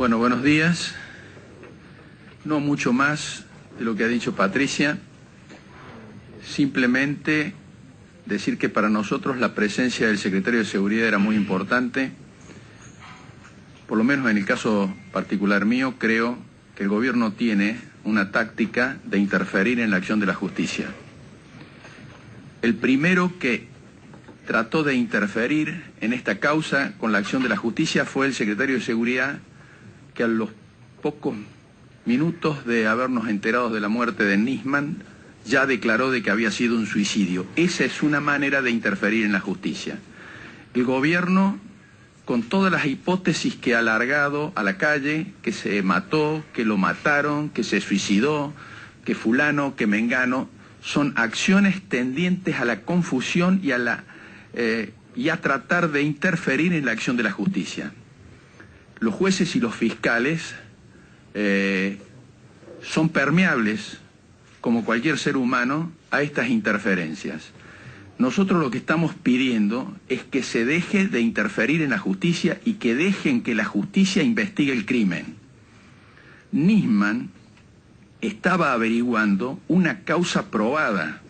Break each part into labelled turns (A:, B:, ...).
A: Bueno, buenos días. No mucho más de lo que ha dicho Patricia. Simplemente decir que para nosotros la presencia del secretario de Seguridad era muy importante. Por lo menos en el caso particular mío, creo que el gobierno tiene una táctica de interferir en la acción de la justicia. El primero que trató de interferir en esta causa con la acción de la justicia fue el secretario de Seguridad, que a los pocos minutos de habernos enterado de la muerte de Nisman ya declaró de que había sido un suicidio. Esa es una manera de interferir en la justicia. El gobierno, con todas las hipótesis que ha alargado a la calle, que se mató, que lo mataron, que se suicidó, que fulano, que mengano, son acciones tendientes a la confusión y a tratar de interferir en la acción de la justicia. Los jueces y los fiscales son permeables, como cualquier ser humano, a estas interferencias. Nosotros lo que estamos pidiendo es que se deje de interferir en la justicia y que dejen que la justicia investigue el crimen. Nisman estaba averiguando una causa probada,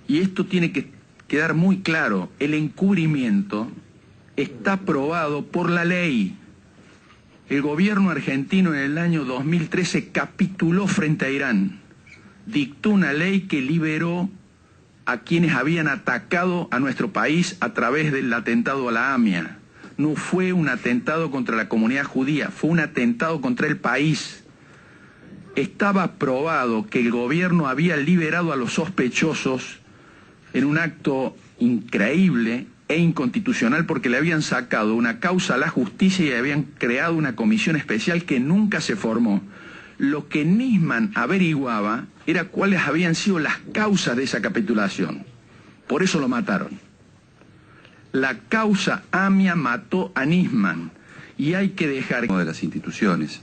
A: y esto tiene que quedar muy claro. El encubrimiento está probado por la ley. El gobierno argentino en el año 2013 capituló frente a Irán, dictó una ley que liberó a quienes habían atacado a nuestro país a través del atentado a la AMIA. No fue un atentado contra la comunidad judía, fue un atentado contra el país. Estaba probado que el gobierno había liberado a los sospechosos en un acto increíble e inconstitucional, porque le habían sacado una causa a la justicia y habían creado una comisión especial que nunca se formó. Lo que Nisman averiguaba era cuáles habían sido las causas de esa capitulación. Por eso lo mataron. La causa AMIA mató a Nisman y hay que dejar...
B: de las instituciones.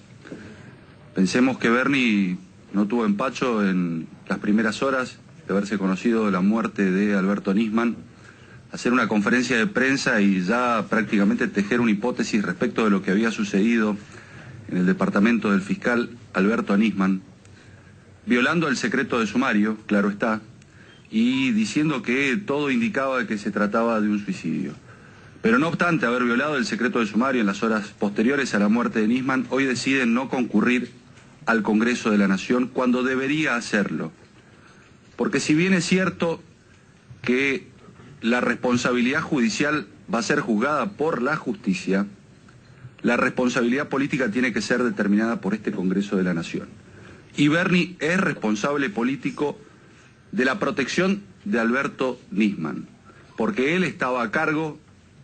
B: Pensemos que Bernie no tuvo empacho en las primeras horas de haberse conocido la muerte de Alberto Nisman, hacer una conferencia de prensa y ya prácticamente tejer una hipótesis respecto de lo que había sucedido en el departamento del fiscal Alberto Nisman, violando el secreto de sumario, claro está, y diciendo que todo indicaba que se trataba de un suicidio. Pero no obstante haber violado el secreto de sumario en las horas posteriores a la muerte de Nisman, hoy deciden no concurrir al Congreso de la Nación cuando debería hacerlo. Porque si bien es cierto que la responsabilidad judicial va a ser juzgada por la justicia, la responsabilidad política tiene que ser determinada por este Congreso de la Nación. Y Bernie es responsable político de la protección de Alberto Nisman, porque él estaba a cargo,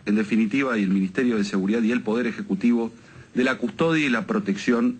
B: en definitiva, y el Ministerio de Seguridad y el Poder Ejecutivo, de la custodia y la protección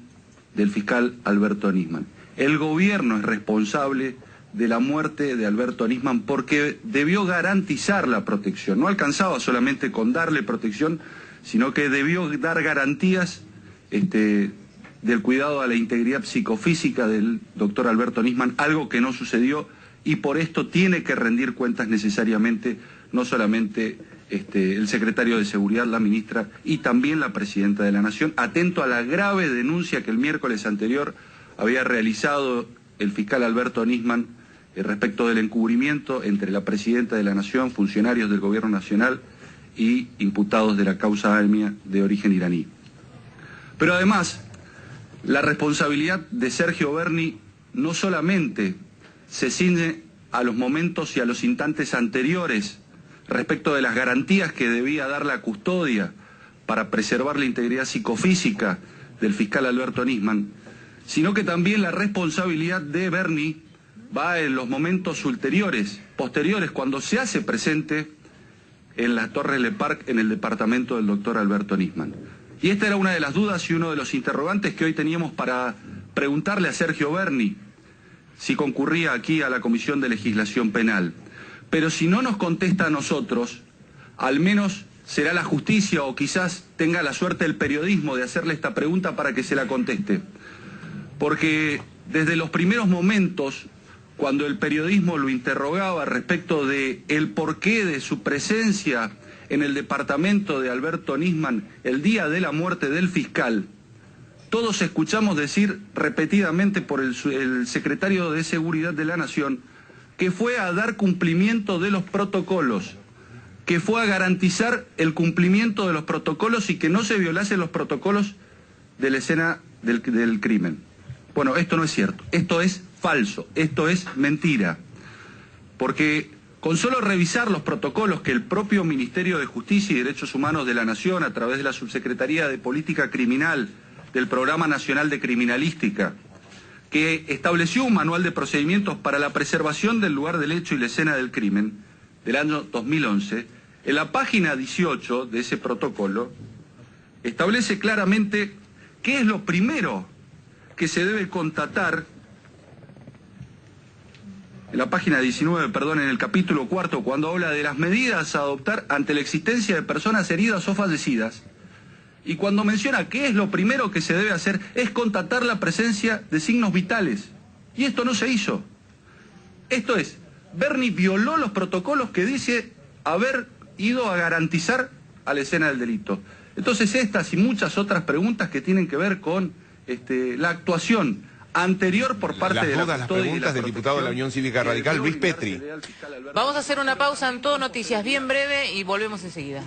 B: del fiscal Alberto Nisman. El gobierno es responsable de la muerte de Alberto Nisman porque debió garantizar la protección. No alcanzaba solamente con darle protección, sino que debió dar garantías del cuidado a la integridad psicofísica del doctor Alberto Nisman, algo que no sucedió, y por esto tiene que rendir cuentas necesariamente no solamente el secretario de Seguridad, la ministra, y también la presidenta de la Nación, atento a la grave denuncia que el miércoles anterior había realizado el fiscal Alberto Nisman respecto del encubrimiento entre la presidenta de la Nación, funcionarios del Gobierno Nacional y imputados de la causa AMIA de origen iraní. Pero además, la responsabilidad de Sergio Berni no solamente se ciñe a los momentos y a los instantes anteriores respecto de las garantías que debía dar la custodia para preservar la integridad psicofísica del fiscal Alberto Nisman, sino que también la responsabilidad de Berni va en los momentos ulteriores, posteriores, cuando se hace presente en la Torre Le Parc, en el departamento del doctor Alberto Nisman. Y esta era una de las dudas y uno de los interrogantes que hoy teníamos para preguntarle a Sergio Berni, si concurría aquí a la Comisión de Legislación Penal. Pero si no nos contesta a nosotros, al menos será la justicia, o quizás tenga la suerte el periodismo de hacerle esta pregunta para que se la conteste. Porque desde los primeros momentos, cuando el periodismo lo interrogaba respecto de el porqué de su presencia en el departamento de Alberto Nisman el día de la muerte del fiscal, todos escuchamos decir repetidamente por el secretario de Seguridad de la Nación que fue a dar cumplimiento de los protocolos, que fue a garantizar el cumplimiento de los protocolos y que no se violasen los protocolos de la escena del crimen. Bueno, esto no es cierto, esto es falso, esto es mentira, porque con solo revisar los protocolos que el propio Ministerio de Justicia y Derechos Humanos de la Nación, a través de la Subsecretaría de Política Criminal del Programa Nacional de Criminalística, que estableció un manual de procedimientos para la preservación del lugar del hecho y la escena del crimen del año 2011, en la página 18 de ese protocolo, establece claramente qué es lo primero que se debe constatar, en la página 19, perdón, en el capítulo 4, cuando habla de las medidas a adoptar ante la existencia de personas heridas o fallecidas, y cuando menciona qué es lo primero que se debe hacer, es constatar la presencia de signos vitales. Y esto no se hizo. Esto es, Bernie violó los protocolos que dice haber ido a garantizar a la escena del delito. Entonces estas y muchas otras preguntas que tienen que ver con la actuación anterior por parte de
C: las preguntas del diputado de la Unión Cívica Radical, Luis Petri.
D: Vamos a hacer una pausa en Todo Noticias bien breve y volvemos enseguida.